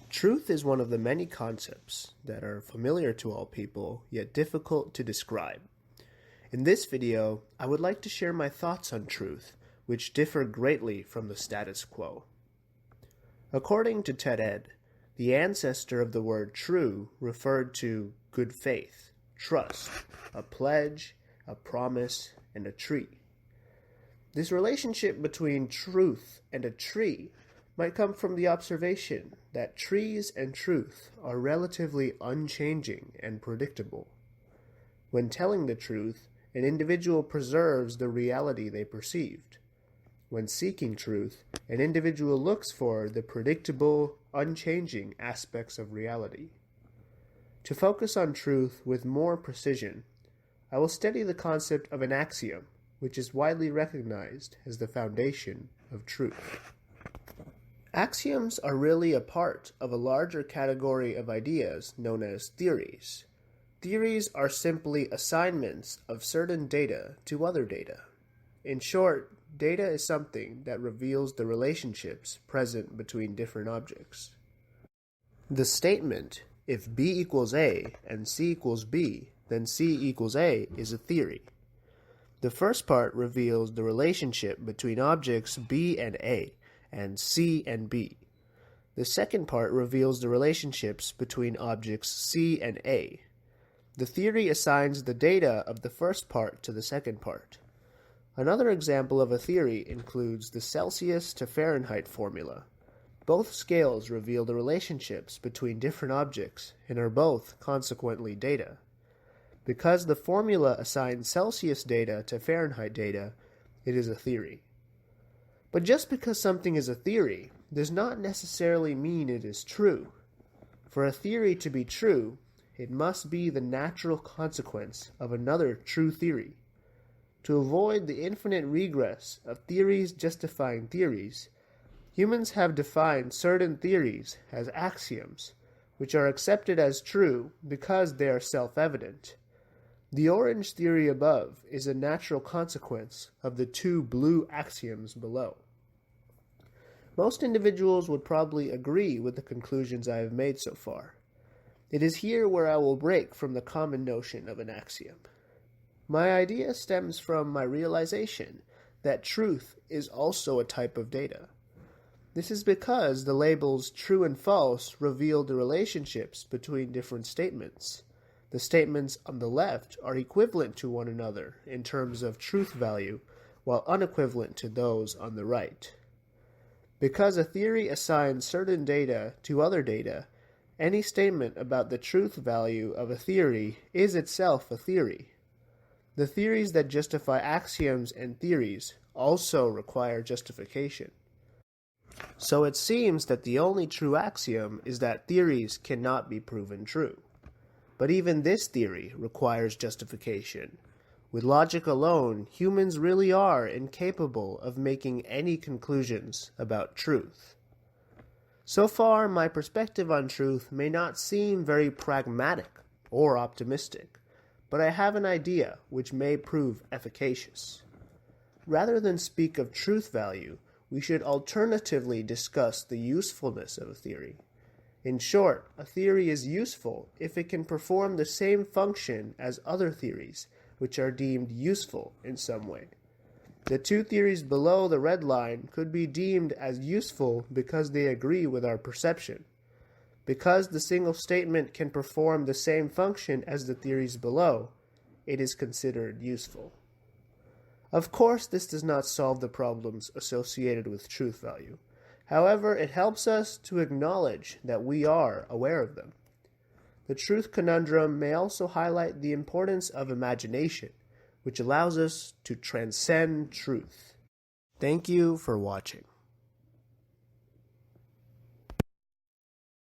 Truth is one of the many concepts that are familiar to all people, yet difficult to describe. In this video, I would like to share my thoughts on truth, which differ greatly from the status quo. According to TED-Ed, the ancestor of the word true referred to good faith, trust, a pledge, a promise, and a tree. This relationship between truth and a tree might come from the observation that trees and truth are relatively unchanging and predictable. When telling the truth, an individual preserves the reality they perceived. When seeking truth, an individual looks for the predictable, unchanging aspects of reality. To focus on truth with more precision, I will study the concept of an axiom, which is widely recognized as the foundation of truth. Axioms are really a part of a larger category of ideas known as theories. Theories are simply assignments of certain data to other data. In short, data is something that reveals the relationships present between different objects. The statement, if B equals A and C equals B, then C equals A is a theory. The first part reveals the relationship between objects B and A, and C and B. The second part reveals the relationships between objects C and A. The theory assigns the data of the first part to the second part. Another example of a theory includes the Celsius to Fahrenheit formula. Both scales reveal the relationships between different objects and are both consequently data. Because the formula assigns Celsius data to Fahrenheit data, it is a theory. But just because something is a theory does not necessarily mean it is true. For a theory to be true, it must be the natural consequence of another true theory. To avoid the infinite regress of theories justifying theories, humans have defined certain theories as axioms, which are accepted as true because they are self-evident. The orange theory above is a natural consequence of the two blue axioms below. Most individuals would probably agree with the conclusions I have made so far. It is here where I will break from the common notion of an axiom. My idea stems from my realization that truth is also a type of data. This is because the labels true and false reveal the relationships between different statements. The statements on the left are equivalent to one another in terms of truth value, while unequivalent to those on the right. Because a theory assigns certain data to other data, any statement about the truth value of a theory is itself a theory. The theories that justify axioms and theories also require justification. So it seems that the only true axiom is that theories cannot be proven true. But even this theory requires justification. With logic alone, humans really are incapable of making any conclusions about truth. So far, my perspective on truth may not seem very pragmatic or optimistic, but I have an idea which may prove efficacious. Rather than speak of truth value, we should alternatively discuss the usefulness of a theory. In short, a theory is useful if it can perform the same function as other theories, which are deemed useful in some way. The two theories below the red line could be deemed as useful because they agree with our perception. Because the single statement can perform the same function as the theories below, it is considered useful. Of course, this does not solve the problems associated with truth value. However, it helps us to acknowledge that we are aware of them. The truth conundrum may also highlight the importance of imagination, which allows us to transcend truth. Thank you for watching.